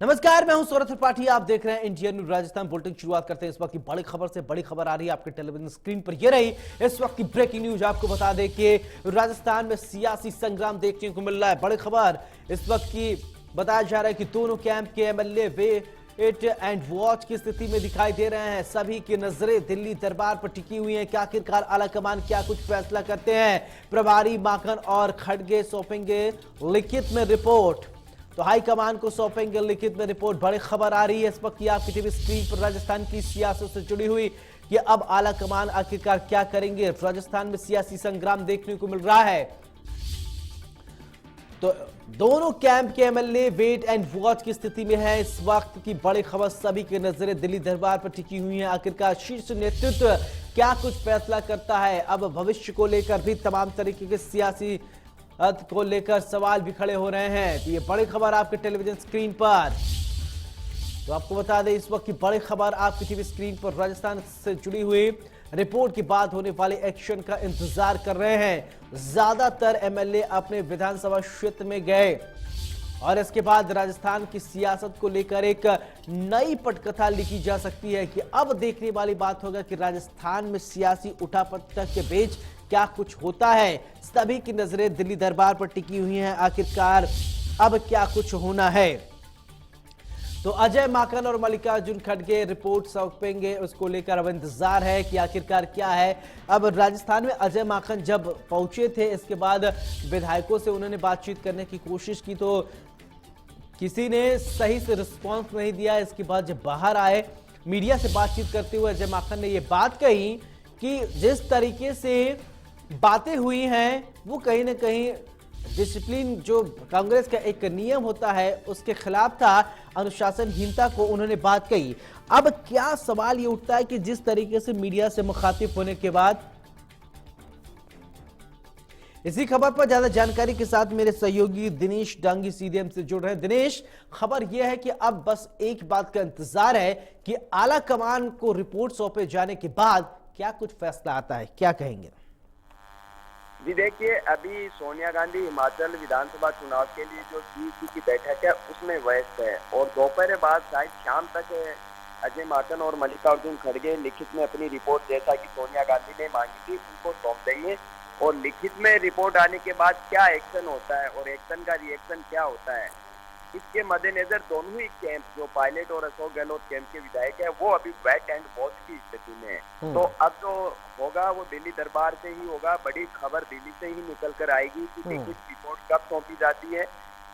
नमस्कार, मैं हूं सौरभ त्रिपाठी। आप देख रहे हैं इंडियन न्यूज़ राजस्थान बुलेटिन। शुरुआत करते हैं इस वक्त की बड़ी खबर से। बड़ी खबर आ रही है आपके टेलीविजन स्क्रीन पर। ये रही इस वक्त की ब्रेकिंग न्यूज। आपको बता दें कि राजस्थान में सियासी संग्राम देखने को मिल रहा है। बड़ी खबर इस वक्त की बताया जा रहा है कि दोनों कैंप के एमएलए वेट एंड वॉच की स्थिति में दिखाई दे रहे हैं। सभी की नजरें दिल्ली दरबार पर टिकी हुई हैं कि आखिरकार आलाकमान क्या कुछ फैसला करते हैं। प्रभारी माखन और खड़गे सौंपेंगे लिखित में रिपोर्ट। तो हाईकमान को सौंपेंगे लिखित में रिपोर्ट। बड़ी खबर आ रही है इस वक्त की आपकी टीवी स्क्रीन पर राजस्थान की सियासत से जुड़ी हुई कि अब आला कमान आखिरकार क्या करेंगे। राजस्थान में सियासी संग्राम देखने को मिल रहा है। तो दोनों कैंप के एमएलए वेट एंड वॉच की स्थिति में है। इस वक्त की बड़ी खबर, सभी की नजरें दिल्ली दरबार पर टिकी हुई हैं। आखिरकार शीर्ष नेतृत्व क्या कुछ फैसला करता है। अब भविष्य को लेकर भी तमाम तरीके के सियासी को लेकर सवाल भी खड़े हो रहे हैं। तो ये बड़ी खबर आपके टेलीविजन स्क्रीन पर। तो आपको बता दें इस वक्त की बड़ी खबर आपकी टीवी स्क्रीन पर। राजस्थान से जुड़ी हुई रिपोर्ट के बाद होने वाले एक्शन का इंतजार कर रहे हैं। ज्यादातर एमएलए अपने विधानसभा क्षेत्र में गए और इसके बाद राजस्थान की सियासत को लेकर एक नई पटकथा लिखी जा सकती है कि अब देखने वाली बात होगा कि राजस्थान में सियासी उठापटक के बीच क्या कुछ होता है। सभी की नजरें दिल्ली दरबार पर टिकी हुई हैं। आखिरकार अब क्या कुछ होना है। तो अजय माकन और मल्लिकार्जुन खड़गे रिपोर्ट सौंपेंगे, उसको लेकर अब इंतजार है कि आखिरकार क्या है। अब राजस्थान में अजय माकन जब पहुंचे थे, इसके बाद विधायकों से उन्होंने बातचीत करने की कोशिश की तो किसी ने सही से रिस्पॉन्स नहीं दिया। इसके बाद जब बाहर आए मीडिया से बातचीत करते हुए अजय माकन ने यह बात कही कि जिस तरीके से बातें हुई हैं वो कहीं ना कहीं डिसिप्लिन जो कांग्रेस का एक नियम होता है उसके खिलाफ था। अनुशासनहीनता को उन्होंने बात कही। अब क्या सवाल ये उठता है कि जिस तरीके से मीडिया से मुखातिब होने के बाद, इसी खबर पर ज्यादा जानकारी के साथ मेरे सहयोगी दिनेश डांगी सीधे हमसे जुड़ रहे हैं। दिनेश, खबर यह है कि अब बस एक बात का इंतजार है कि आला कमान को रिपोर्ट सौंपे जाने के बाद क्या कुछ फैसला आता है। क्या कहेंगे? जी देखिए, अभी सोनिया गांधी हिमाचल विधानसभा चुनाव के लिए जो सीईसी की बैठक है उसमें व्यस्त है और दोपहर बाद शायद शाम तक अजय माकन और मल्लिकार्जुन खड़गे लिखित में अपनी रिपोर्ट, जैसा कि सोनिया गांधी ने मांगी थी, उनको सौंप देंगे। और लिखित में रिपोर्ट आने के बाद क्या एक्शन होता है और एक्शन का रिएक्शन क्या होता है, इसके मद्देनजर दोनों ही कैंप, जो पायलट और अशोक गहलोत कैंप के विधायक है, वो अभी वेट एंड वॉच की स्थिति में है। तो अब जो होगा वो दिल्ली दरबार से ही होगा। बड़ी खबर दिल्ली से ही निकल कर आएगी कि लिखित रिपोर्ट कब सौंपी जाती है,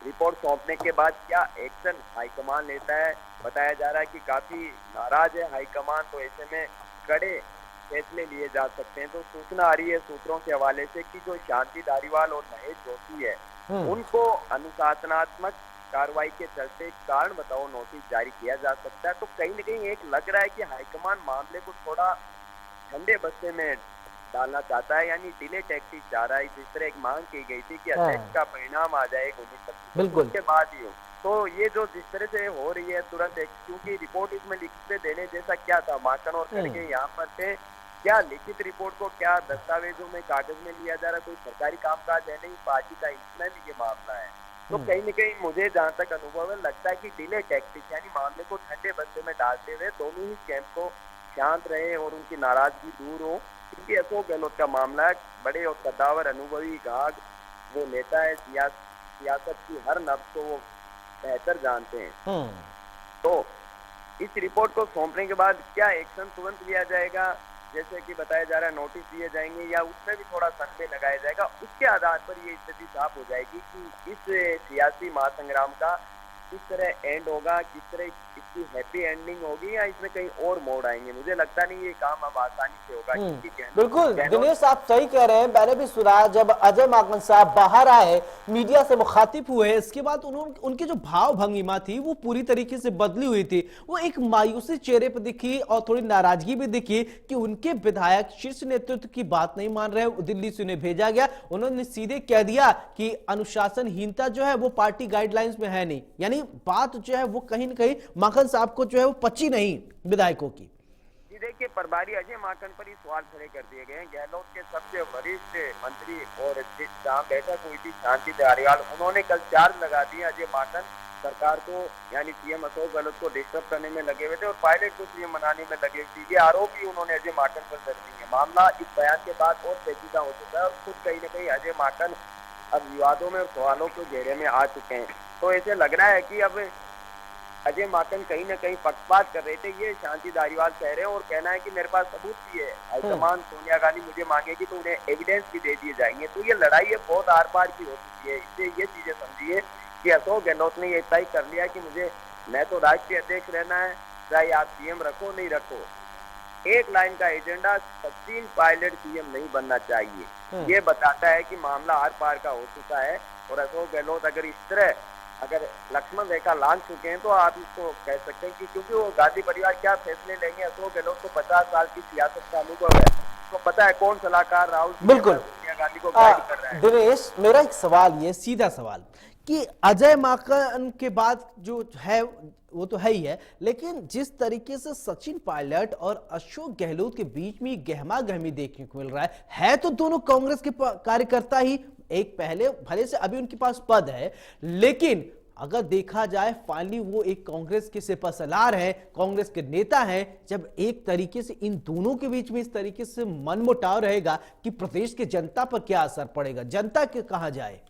रिपोर्ट सौंपने के बाद क्या एक्शन हाईकमान लेता है। बताया जा रहा है कि काफी नाराज है हाईकमान, तो ऐसे में कड़े फैसले लिए जा सकते हैं। तो सूचना आ रही है सूत्रों के हवाले से कि जो शांति धारीवाल और महेश जोशी है उनको अनुशासनात्मक कार्रवाई के चलते कारण बताओ नोटिस जारी किया जा सकता है। तो कहीं न कहीं एक लग रहा है कि हाईकमान मामले को थोड़ा ठंडे बस्ते में डालना चाहता है, यानी डिले टैक्टिक चाह रहा है। जिस तरह एक मांग की गई थी कि अध्यक्ष का परिणाम आ जाए 19 के बाद ही हो, तो ये जो जिस तरह से हो रही है तुरंत, क्योंकि रिपोर्ट इसमें लिखित में देने जैसा क्या था, माकन और खड़गे यहाँ पर थे, क्या लिखित रिपोर्ट को क्या दस्तावेजों में कागज में लिया जा रहा, कोई सरकारी कामकाज है नहीं, पार्टी का इसमें भी ये मामला है। तो कहीं न कहीं मुझे जहाँ तक अनुभव है लगता है कि डिले टैक्टिक, यानी मामले को ठंडे बस्ते में डालते हुए दोनों ही कैंप को शांत रहे और उनकी नाराजगी दूर हो। क्योंकि अशोक गहलोत का मामला है, बड़े और कद्दावर अनुभवी गाग वो नेता है, सियासत की हर नब्ज को वो बेहतर जानते हैं। तो इस रिपोर्ट को सौंपने के बाद क्या एक्शन तुरंत लिया जाएगा, जैसे कि बताया जा रहा है नोटिस दिए जाएंगे, या उसमें भी थोड़ा संदेह लगाया जाएगा, उसके आधार पर ये स्थिति साफ हो जाएगी कि इस सियासी महासंग्राम का किस तरह एंड होगा, किस तरह इसकी हैप्पी एंडिंग होगी, या इसमें कहीं और मोड़ आएंगे। मुझे लगता नहीं ये काम अब आसानी से होगा। बिल्कुल दिनेश, आप सही कह रहे हैं। मैंने भी सुना जब अजय माकन साहब बाहर आए, मीडिया से मुखातिब हुए, इसके बाद उन्होंने उनकी जो भाव भंगिमा थी वो पूरी तरीके से बदली हुई थी। वो एक मायूसी चेहरे पर दिखी और थोड़ी नाराजगी भी दिखी कि उनके विधायक शीर्ष नेतृत्व की बात नहीं मान रहे। दिल्ली से उन्हें भेजा गया, उन्होंने सीधे कह दिया कि अनुशासनहीनता जो है वो पार्टी गाइडलाइंस में है नहीं। यानी बात जो है वो कहीं ना कहीं माखन साहब को जो है वो पची नहीं विधायकों की। देखिए, प्रभारी अजय माकन पर ही सवाल खड़े कर दिए गए हैं। गहलोत के सबसे वरिष्ठ मंत्री और जहां बैठक हुई थी शांति धारीवाल, उन्होंने कल चार्ज लगा दिया अजय माकन सरकार को यानी सीएम अशोक गहलोत को डिस्टर्ब करने में लगे हुए थे और पायलट को सीएम बनाने में लगे हुए थे। ये आरोप भी उन्होंने अजय माकन पर दर्ज किए। मामला इस बयान के बाद और पेचीदा हो चुका है और खुद कहीं न कहीं अजय माकन अब विवादों में और सवालों के घेरे में आ चुके हैं। तो ऐसे लग रहा है कि अब अजय माकन कहीं न कहीं पक्षपात कर रहे थे, ये शांति धारीवाल कह रहे हैं और कहना है कि मेरे पास सबूत भी है, हाईकमान सोनिया गांधी मुझे मांगेगी तो उन्हें एविडेंस भी दे दिए जाएंगे। तो ये लड़ाई है बहुत आर पार की हो चुकी है। इससे ये चीजें समझिए कि अशोक गहलोत ने ये तय कर लिया कि मुझे मैं तो राष्ट्रीय अध्यक्ष रहना है, चाहे आप सीएम रखो नहीं रखो। एक लाइन का एजेंडा, सचिन पायलट सीएम नहीं बनना चाहिए। ये बताता है कि मामला आर पार का हो चुका है और अशोक गहलोत अगर इस तरह अगर लक्ष्मण रेखा लांघ चुके हैं तो आप इसको कह सकते हैं कि क्योंकि वो गांधी परिवार क्या फैसले लेंगे। अशोक गहलोत को 50 साल की सियासत चालू कर रहा है, तो पता है कौन सलाहकार राहुल बिल्कुल सोनिया गांधी को गाइड कर रहा है। दिनेश, मेरा एक सवाल ये सीधा सवाल कि अजय माकन के बाद जो है वो तो है ही है, लेकिन जिस तरीके से सचिन पायलट और अशोक गहलोत के बीच में गहमा गहमी देखने को मिल रहा है तो दोनों कांग्रेस के कार्यकर्ता ही। एक पहले भले से अभी उनके पास पद है, लेकिन अगर देखा जाए फाइनली वो एक कांग्रेस के सिपहसालार है, कांग्रेस के नेता हैं। जब एक तरीके से इन दोनों के बीच में इस तरीके से मनमुटाव रहेगा कि प्रदेश की जनता पर क्या असर पड़ेगा, जनता के कहां जाए।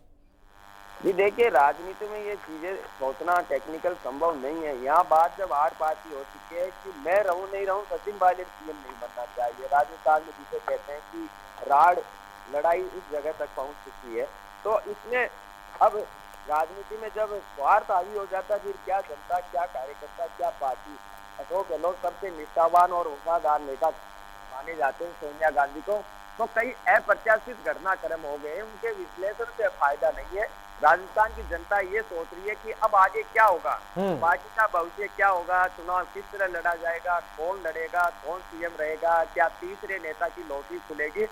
जी देखिए, राजनीति में ये चीजें सोचना टेक्निकल संभव नहीं है। यहाँ बात जब आर पार की हो चुकी है कि मैं रहूं नहीं रहूं, सचिन पायलट सीएम नहीं बनना चाहिए। राजस्थान में जिसे कहते हैं कि राड लड़ाई उस जगह तक पहुंच चुकी है। तो इसमें अब राजनीति में जब स्वार्थ हावी हो जाता है, फिर क्या जनता, क्या कार्यकर्ता, क्या पार्टी। अशोक गहलोत सबसे निष्ठावान और वफादार नेता माने जाते हैं सोनिया गांधी को, तो कई अप्रत्याशित घटनाक्रम हो गए। उनके विश्लेषण से फायदा नहीं है। राजस्थान की जनता ये सोच रही है कि अब आगे क्या होगा, पार्टी का भविष्य क्या होगा, चुनाव किस तरह लड़ा जाएगा, कौन लड़ेगा, कौन सीएम रहेगा, क्या तीसरे नेता की लॉटरी खुलेगी।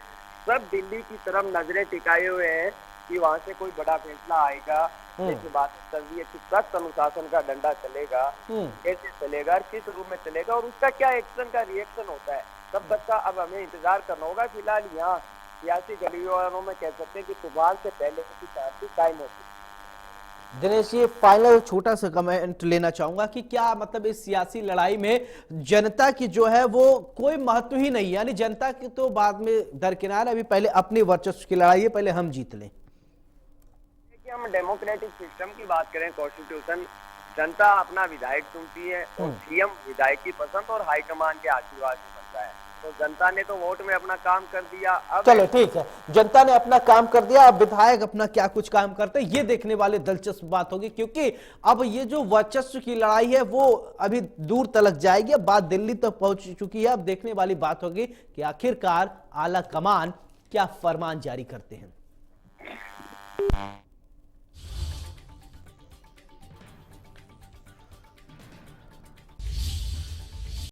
सब दिल्ली की तरफ नजरें टिकाए हुए हैं कि वहां से कोई बड़ा फैसला आएगा। जैसे बात चल रही है कि सख्त अनुशासन का डंडा चलेगा, कैसे चलेगा, किस रूप में चलेगा और उसका क्या एक्शन का रिएक्शन होता है, तब तक का अब हमें इंतजार करना होगा। फिलहाल यहाँ सियासी गलियारों में कह सकते हैं कि तूफान से पहले की शांति कायम होती। दिनेश, ये फाइनल छोटा सा कमेंट लेना चाहूंगा कि क्या मतलब इस सियासी लड़ाई में जनता की जो है वो कोई महत्व ही नहीं, यानी जनता की तो बाद में दरकिनार, अभी पहले अपने वर्चस्व की लड़ाई है, पहले हम जीत लें। हम डेमोक्रेटिक सिस्टम की बात करें, कॉन्स्टिट्यूशन, जनता अपना विधायक चुनती है और सीएम विधायक की पसंद और हाईकमान के आशीर्वाद से बनता है। तो जनता ने तो वोट में अपना काम कर दिया। अब चलो ठीक है, जनता ने अपना काम कर दिया, अब विधायक अपना क्या कुछ काम करते हैं ये देखने वाले दिलचस्प बात होगी, क्योंकि अब ये जो वर्चस्व की लड़ाई है वो अभी दूर तलक जाएगी। अब बात दिल्ली तक पहुंच चुकी है। अब देखने वाली बात होगी कि आखिरकार आला कमान क्या फरमान जारी करते हैं।